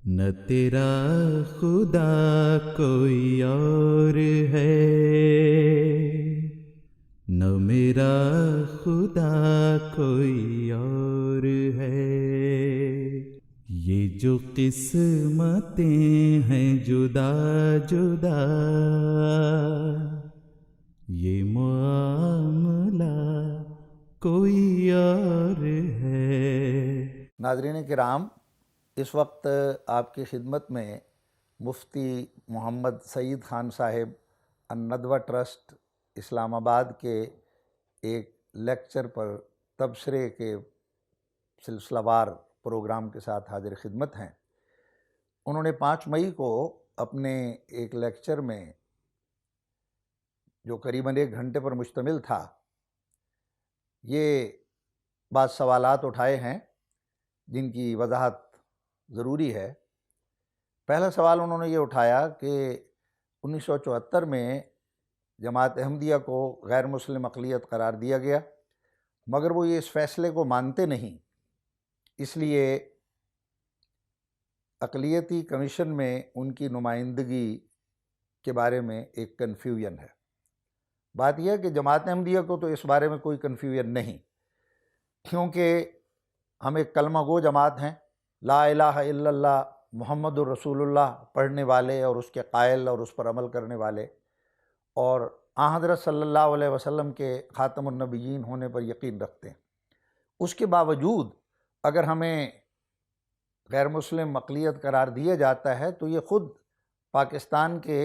نہ تیرا خدا کوئی اور ہے، نہ میرا خدا کوئی اور ہے، یہ جو قسمتیں ہیں جدا جدا، یہ معاملہ کوئی اور ہے۔ ناظرین کرام، اس وقت آپ کی خدمت میں مفتی محمد سعید خان صاحب الندوہ ٹرسٹ اسلام آباد کے ایک لیکچر پر تبصرے کے سلسلہ وار پروگرام کے ساتھ حاضر خدمت ہیں۔ انہوں نے 5 مئی کو اپنے ایک لیکچر میں، جو قریباً 1 گھنٹے پر مشتمل تھا، یہ بعض سوالات اٹھائے ہیں جن کی وضاحت ضروری ہے۔ پہلا سوال انہوں نے یہ اٹھایا کہ 1974 میں جماعت احمدیہ کو غیر مسلم اقلیت قرار دیا گیا، مگر وہ یہ اس فیصلے کو مانتے نہیں، اس لیے اقلیتی کمیشن میں ان کی نمائندگی کے بارے میں ایک کنفیوژن ہے۔ بات یہ ہے کہ جماعت احمدیہ کو تو اس بارے میں کوئی کنفیوژن نہیں، کیونکہ ہم ایک کلمہ گو جماعت ہیں، لا الہ الا اللہ محمد الرسول اللہ پڑھنے والے اور اس کے قائل اور اس پر عمل کرنے والے، اور آن حضرت صلی اللہ علیہ وسلم کے خاتم النبیین ہونے پر یقین رکھتے ہیں۔ اس کے باوجود اگر ہمیں غیر مسلم اقلیت قرار دیا جاتا ہے تو یہ خود پاکستان کے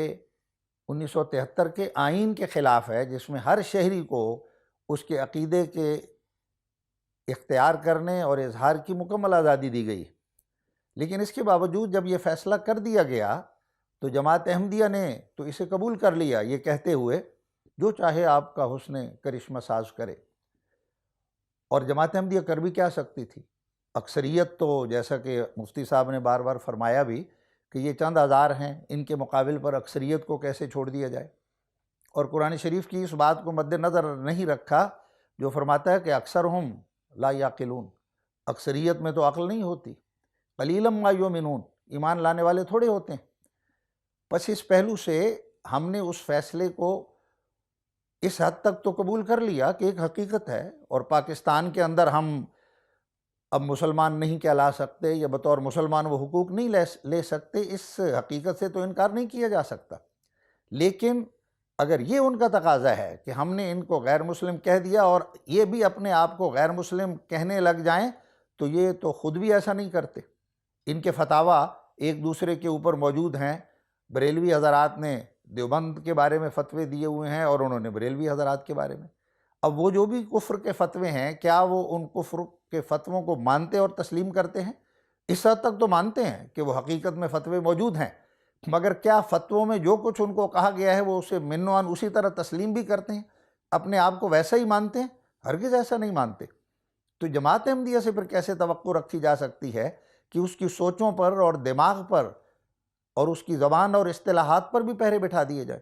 1973 کے آئین کے خلاف ہے، جس میں ہر شہری کو اس کے عقیدے کے اختیار کرنے اور اظہار کی مکمل آزادی دی گئی۔ لیکن اس کے باوجود جب یہ فیصلہ کر دیا گیا تو جماعت احمدیہ نے تو اسے قبول کر لیا، یہ کہتے ہوئے جو چاہے آپ کا حسن کرشمہ ساز کرے۔ اور جماعت احمدیہ کر بھی کیا سکتی تھی؟ اکثریت تو جیسا کہ مفتی صاحب نے بار بار فرمایا بھی کہ یہ چند ہزار ہیں، ان کے مقابل پر اکثریت کو کیسے چھوڑ دیا جائے؟ اور قرآن شریف کی اس بات کو مد نظر نہیں رکھا جو فرماتا ہے کہ اکثرہم لا یعقلون، اکثریت میں تو عقل نہیں ہوتی، قلیلا ما یؤمنون، ایمان لانے والے تھوڑے ہوتے ہیں۔ پس اس پہلو سے ہم نے اس فیصلے کو اس حد تک تو قبول کر لیا کہ ایک حقیقت ہے، اور پاکستان کے اندر ہم اب مسلمان نہیں کہلا سکتے یا بطور مسلمان وہ حقوق نہیں لے سکتے، اس حقیقت سے تو انکار نہیں کیا جا سکتا۔ لیکن اگر یہ ان کا تقاضا ہے کہ ہم نے ان کو غیر مسلم کہہ دیا اور یہ بھی اپنے آپ کو غیر مسلم کہنے لگ جائیں، تو یہ تو خود بھی ایسا نہیں کرتے۔ ان کے فتاویٰ ایک دوسرے کے اوپر موجود ہیں۔ بریلوی حضرات نے دیوبند کے بارے میں فتوے دیے ہوئے ہیں اور انہوں نے بریلوی حضرات کے بارے میں۔ اب وہ جو بھی کفر کے فتوے ہیں، کیا وہ ان کفر کے فتووں کو مانتے اور تسلیم کرتے ہیں؟ اس حد تک تو مانتے ہیں کہ وہ حقیقت میں فتوے موجود ہیں، مگر کیا فتووں میں جو کچھ ان کو کہا گیا ہے وہ اسے من و عن اسی طرح تسلیم بھی کرتے ہیں، اپنے آپ کو ویسا ہی مانتے ہیں؟ ہرگز ایسا نہیں مانتے۔ تو جماعت احمدیہ سے پھر کیسے توقع رکھی جا سکتی ہے کہ اس کی سوچوں پر اور دماغ پر اور اس کی زبان اور اصطلاحات پر بھی پہرے بٹھا دیے جائے؟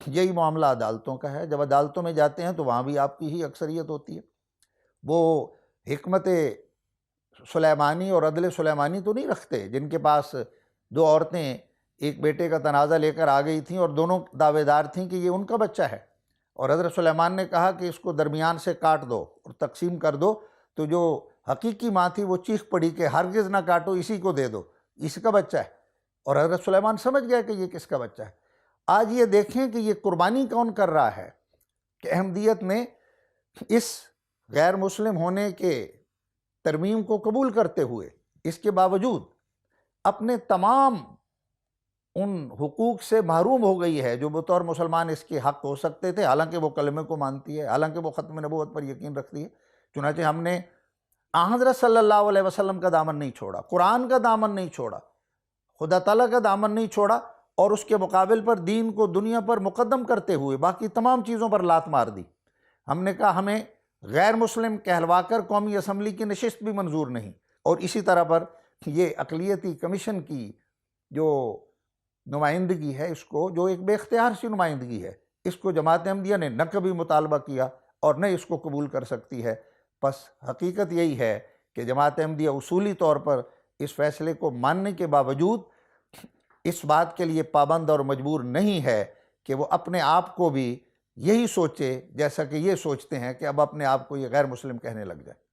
یہی معاملہ عدالتوں کا ہے۔ جب عدالتوں میں جاتے ہیں تو وہاں بھی آپ کی ہی اکثریت ہوتی ہے۔ وہ حکمت سلیمانی اور عدل سلیمانی تو نہیں رکھتے جن کے پاس 2 عورتیں ایک بیٹے کا تنازع لے کر آ گئی تھیں اور دونوں دعوے دار تھیں کہ یہ ان کا بچہ ہے، اور حضرت سلیمان نے کہا کہ اس کو درمیان سے کاٹ دو اور تقسیم کر دو، تو جو حقیقی ماں تھی وہ چیخ پڑی کہ ہرگز نہ کاٹو، اسی کو دے دو، اس کا بچہ ہے۔ اور حضرت سلیمان سمجھ گیا کہ یہ کس کا بچہ ہے۔ آج یہ دیکھیں کہ یہ قربانی کون کر رہا ہے کہ احمدیت نے اس غیر مسلم ہونے کے ترمیم کو قبول کرتے ہوئے اس کے باوجود اپنے تمام ان حقوق سے محروم ہو گئی ہے جو بطور مسلمان اس کے حق ہو سکتے تھے، حالانکہ وہ کلمے کو مانتی ہے، حالانکہ وہ ختم نبوت پر یقین رکھتی ہے۔ چنانچہ ہم نے آن حضرت صلی اللہ علیہ وسلم کا دامن نہیں چھوڑا، قرآن کا دامن نہیں چھوڑا، خدا تعالیٰ کا دامن نہیں چھوڑا، اور اس کے مقابل پر دین کو دنیا پر مقدم کرتے ہوئے باقی تمام چیزوں پر لات مار دی۔ ہم نے کہا ہمیں غیر مسلم کہلوا کر قومی اسمبلی کی نشست بھی منظور نہیں، اور اسی طرح پر یہ اقلیتی کمیشن کی جو نمائندگی ہے، اس کو جو ایک بے اختیار سی نمائندگی ہے، اس کو جماعت احمدیہ نے نہ کبھی مطالبہ کیا اور نہ اس کو قبول کر سکتی ہے۔ پس حقیقت یہی ہے کہ جماعت احمدیہ اصولی طور پر اس فیصلے کو ماننے کے باوجود اس بات کے لیے پابند اور مجبور نہیں ہے کہ وہ اپنے آپ کو بھی یہی سوچے جیسا کہ یہ سوچتے ہیں کہ اب اپنے آپ کو یہ غیر مسلم کہنے لگ جائے۔